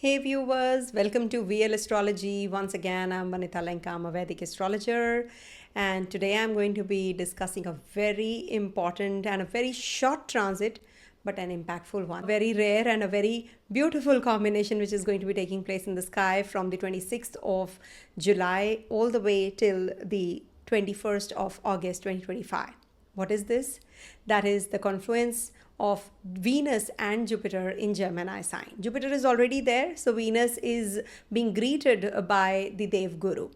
Hey viewers, welcome to VL Astrology. Once again, I'm Vanita Lenka, I'm a Vedic astrologer, and today I'm going to be discussing a very important and a very short transit, but an impactful one. Very rare and a very beautiful combination which is going to be taking place in the sky from the 26th of July all the way till the 21st of August 2025. What is this? That is the confluence of Venus and Jupiter in Gemini sign. Jupiter is already there, so Venus is being greeted by the Dev Guru.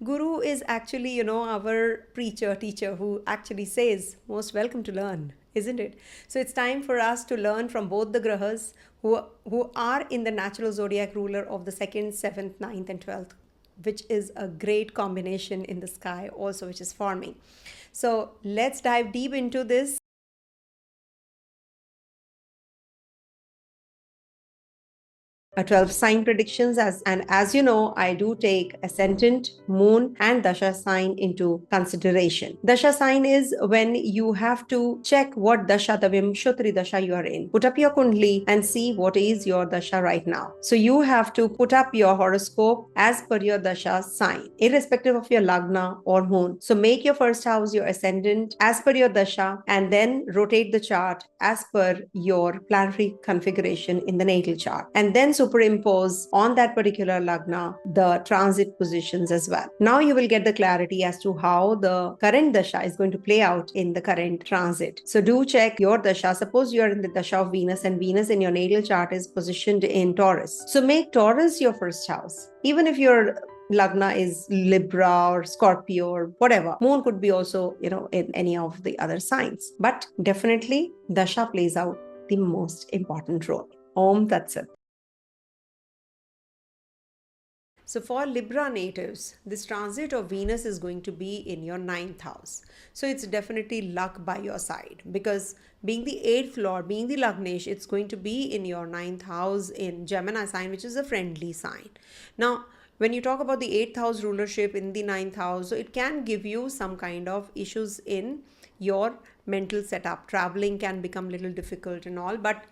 Guru is actually, our preacher, teacher who actually says, most welcome to learn, isn't it? So it's time for us to learn from both the grahas who are in the natural zodiac ruler of the 2nd, 7th, 9th and 12th, which is a great combination in the sky also, which is forming. So let's dive deep into this. 12 sign predictions as you know, I do take ascendant, moon and dasha sign into consideration. Dasha sign is when you have to check what dasha, the Vimshottari dasha you are in. Put up your kundli and see what is your dasha right now. So you have to put up your horoscope as per your dasha sign, irrespective of your lagna or moon. So make your first house your ascendant as per your dasha and then rotate the chart as per your planetary configuration in the natal chart, and then superimpose on that particular lagna the transit positions as well. Now you will get the clarity as to how the current dasha is going to play out in the current transit. So do check your dasha. Suppose you are in the dasha of Venus and Venus in your natal chart is positioned in Taurus. So make Taurus your first house. Even if your lagna is Libra or Scorpio or whatever. Moon could be also, in any of the other signs. But definitely, dasha plays out the most important role. Om Tat Sat. So for Libra natives, this transit of Venus is going to be in your 9th house. So it's definitely luck by your side, because being the 8th lord, being the Lagnesh, it's going to be in your 9th house in Gemini sign, which is a friendly sign. Now, when you talk about the 8th house rulership in the 9th house, so it can give you some kind of issues in your mental setup. Traveling can become a little difficult and all, but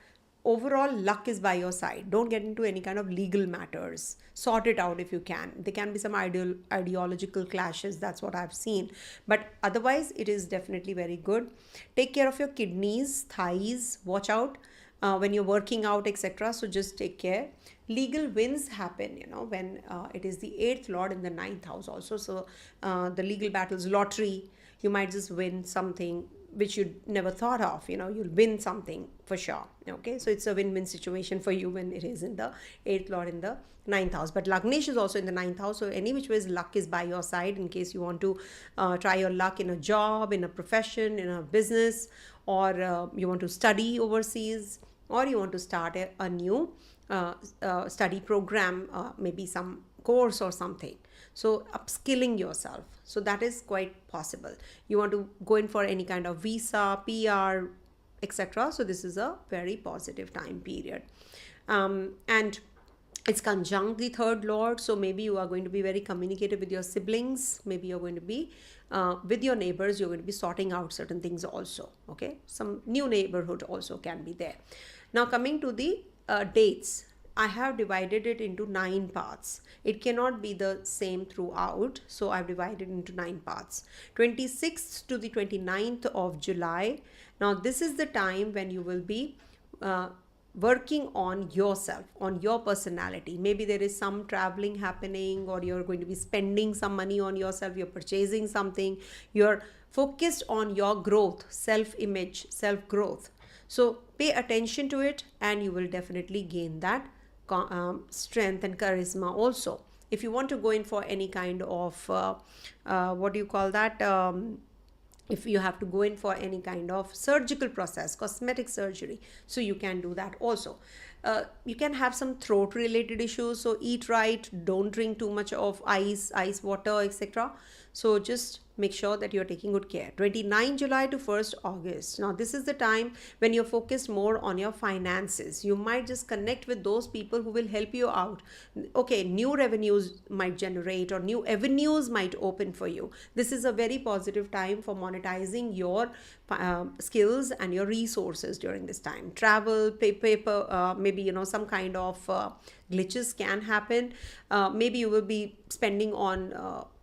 overall luck is by your side. Don't get into any kind of legal matters. Sort it out if you can. There can be some ideological clashes. That's what I've seen. But otherwise, it is definitely very good. Take care of your kidneys, thighs. Watch out when you're working out, etc. So just take care. Legal wins happen, when it is the 8th lord in the 9th house also. So the legal battles, lottery, you might just win something which you never thought of. You'll win something for sure. Okay, so it's a win-win situation for you when it is in the 8th lord in the 9th house. But Lagnesh is also in the 9th house, so any which ways luck is by your side in case you want to try your luck in a job, in a profession, in a business, or you want to study overseas, or you want to start a new study program, maybe some course or something. So upskilling yourself. So that is quite possible. You want to go in for any kind of visa, PR, etc. So this is a very positive time period. And it's conjunct the 3rd lord. So maybe you are going to be very communicative with your siblings. Maybe you're going to be with your neighbors. You're going to be sorting out certain things also. Okay. Some new neighborhood also can be there. Now coming to the dates. I have divided it into 9 parts. It cannot be the same throughout. So I've divided into 9 parts. 26th to the 29th of July. Now this is the time when you will be working on yourself, on your personality. Maybe there is some traveling happening, or you're going to be spending some money on yourself. You're purchasing something. You're focused on your growth, self-image, self-growth. So pay attention to it and you will definitely gain that strength and charisma also. If you want to go in for any kind of if you have to go in for any kind of surgical process, cosmetic surgery, so you can do that also. You can have some throat related issues, so eat right, don't drink too much of ice water, etc. So just make sure that you're taking good care. 29 July to 1st August. Now this is the time when you're focused more on your finances. You might just connect with those people who will help you out. Okay, new revenues might generate or new avenues might open for you. This is a very positive time for monetizing your skills and your resources during this time. Travel, paper, maybe some kind of glitches can happen. Maybe you will be spending on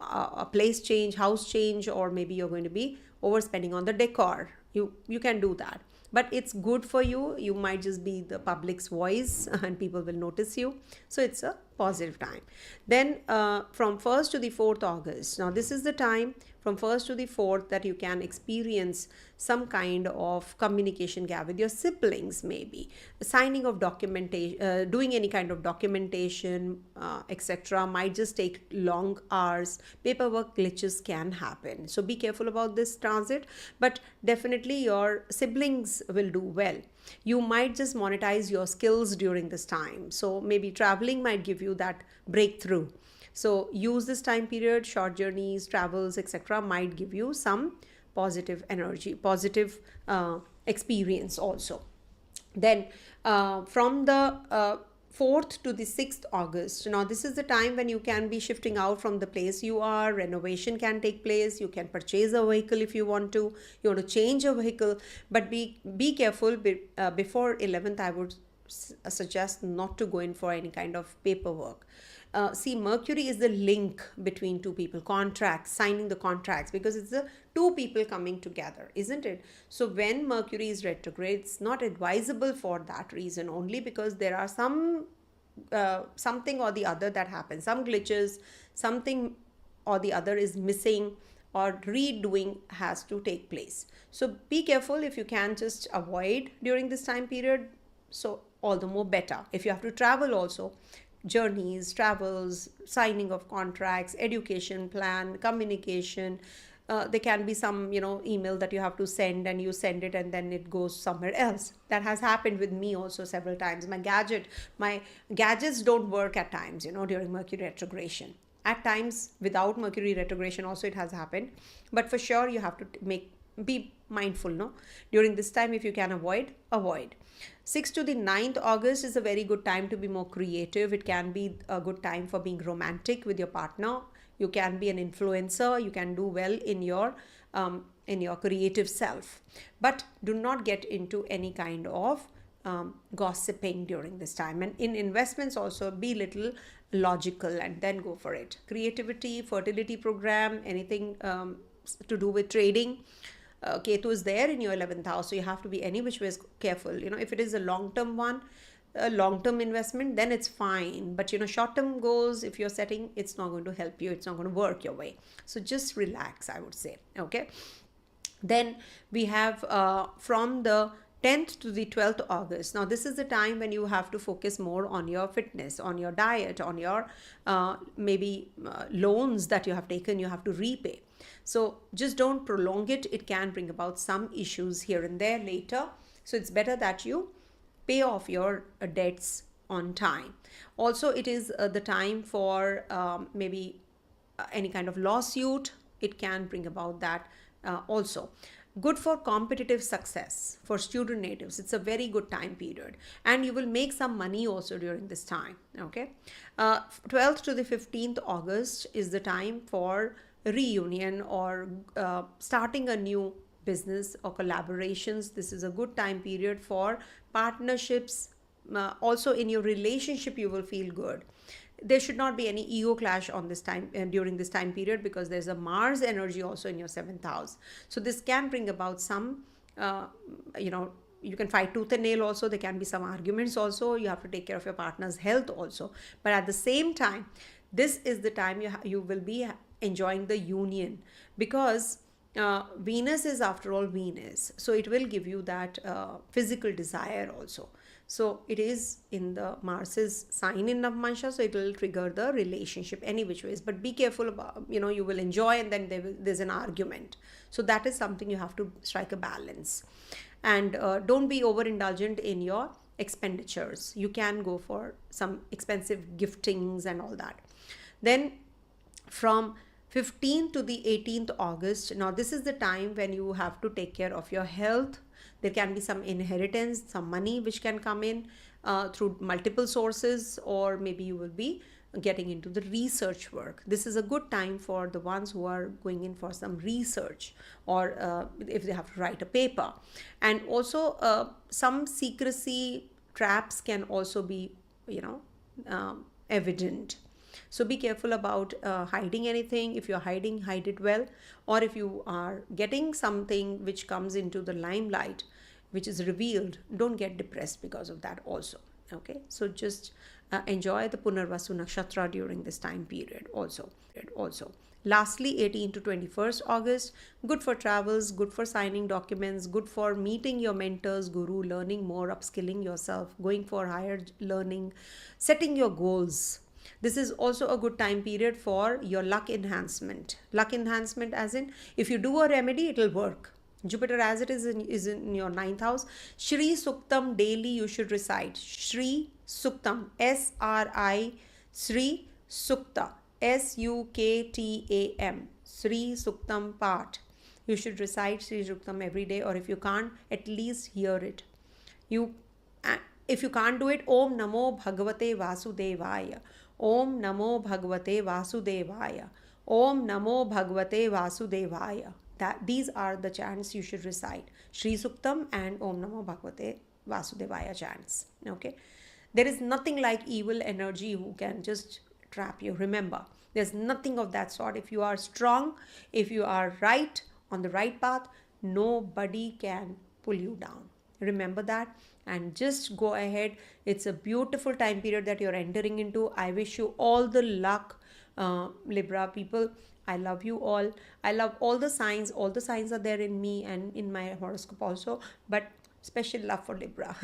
a place change, house change, or maybe you're going to be overspending on the decor. You can do that, but it's good for you. You might just be the public's voice and people will notice you, so it's a positive time. Then from 1st to the 4th August, now this is the time from 1st to the 4th that you can experience some kind of communication gap with your siblings, maybe signing of documentation, doing any kind of documentation, etc. might just take long hours. Paperwork glitches can happen, so be careful about this transit, but definitely your siblings will do well. You might just monetize your skills during this time, so maybe traveling might give you that breakthrough. So use this time period. Short journeys, travels, etc. might give you some positive energy, positive experience also. Then from the 4th to the 6th August, now this is the time when you can be shifting out from the place you are. Renovation can take place. You can purchase a vehicle if you want to. You want to change a vehicle, but be careful. Before 11th, I would suggest not to go in for any kind of paperwork. See, Mercury is the link between two people, contracts, signing the contracts, because it's the two people coming together, isn't it? So when Mercury is retrograde, it's not advisable for that reason only, because there are some something or the other that happens, some glitches, something or the other is missing, or redoing has to take place. So be careful. If you can just avoid during this time period, so all the more better. If you have to travel also, journeys, travels, signing of contracts, education plan, communication, there can be some email that you have to send, and you send it and then it goes somewhere else. That has happened with me also several times. My gadgets don't work at times, during Mercury retrogression. At times without Mercury retrogression also it has happened, but for sure you have to be mindful, no? During this time, if you can avoid. 6th to the 9th August is a very good time to be more creative. It can be a good time for being romantic with your partner. You can be an influencer. You can do well in your creative self, but do not get into any kind of gossiping during this time. And in investments also, be little logical and then go for it. Creativity, fertility program, anything to do with trading. Ketu is there in your 11th house, so you have to be any which ways careful. If it is a long-term one, a long-term investment, then it's fine. But short-term goals, if you're setting, it's not going to help you. It's not going to work your way. So just relax, I would say. Okay. Then we have from the 10th to the 12th August. Now, this is the time when you have to focus more on your fitness, on your diet, on your maybe loans that you have taken, you have to repay. So just don't prolong it. It can bring about some issues here and there later. So it's better that you pay off your debts on time. Also, it is the time for maybe any kind of lawsuit. It can bring about that also. Good for competitive success for student natives. It's a very good time period, and you will make some money also during this time. Okay, 12th to the 15th August is the time for reunion or starting a new business or collaborations. This is a good time period for partnerships. Also in your relationship you will feel good. There should not be any ego clash on this time during this time period, because there's a Mars energy also in your 7th house. So this can bring about some you can fight tooth and nail also. There can be some arguments also. You have to take care of your partner's health also, but at the same time this is the time you will be enjoying the union, because Venus is after all Venus, so it will give you that physical desire also. So it is in the Mars's sign in Navamansha, so it will trigger the relationship any which ways. But be careful about, you will enjoy and then there's an argument. So that is something you have to strike a balance. And don't be overindulgent in your expenditures. You can go for some expensive giftings and all that. Then from 15th to the 18th August, now this is the time when you have to take care of your health. There can be some inheritance, some money which can come in through multiple sources, or maybe you will be getting into the research work. This is a good time for the ones who are going in for some research, or if they have to write a paper. And also some secrecy traps can also be evident. So be careful about hiding anything. If you're hiding, hide it well. Or if you are getting something which comes into the limelight, which is revealed, don't get depressed because of that also. Okay, so just enjoy the Punarvasu Nakshatra during this time period also. Lastly, 18 to 21st August, good for travels, good for signing documents, good for meeting your mentors, guru, learning more, upskilling yourself, going for higher learning, setting your goals. This is also a good time period for your luck enhancement. Luck enhancement as in, if you do a remedy, it will work. Jupiter as it is in your 9th house. Shri Suktam daily you should recite. Shri Suktam, S-R-I, Sri Sukta, S-U-K-T-A-M, Sri Suktam Path. You should recite Sri Suktam every day, or if you can't, at least hear it. If you can't do it, Om Namo Bhagavate Vasudevaya. Om Namo Bhagavate Vasudevaya. Om Namo Bhagavate Vasudevaya. These are the chants you should recite. Shri Suktam and Om Namo Bhagavate Vasudevaya chants. Okay. There is nothing like evil energy who can just trap you. Remember, there's nothing of that sort. If you are strong, if you are right, on the right path, nobody can pull you down. Remember that, and just go ahead. It's a beautiful time period that you're entering into. I wish you all the luck, Libra people. I love you all. I love all the signs. All the signs are there in me and in my horoscope also, but special love for Libra.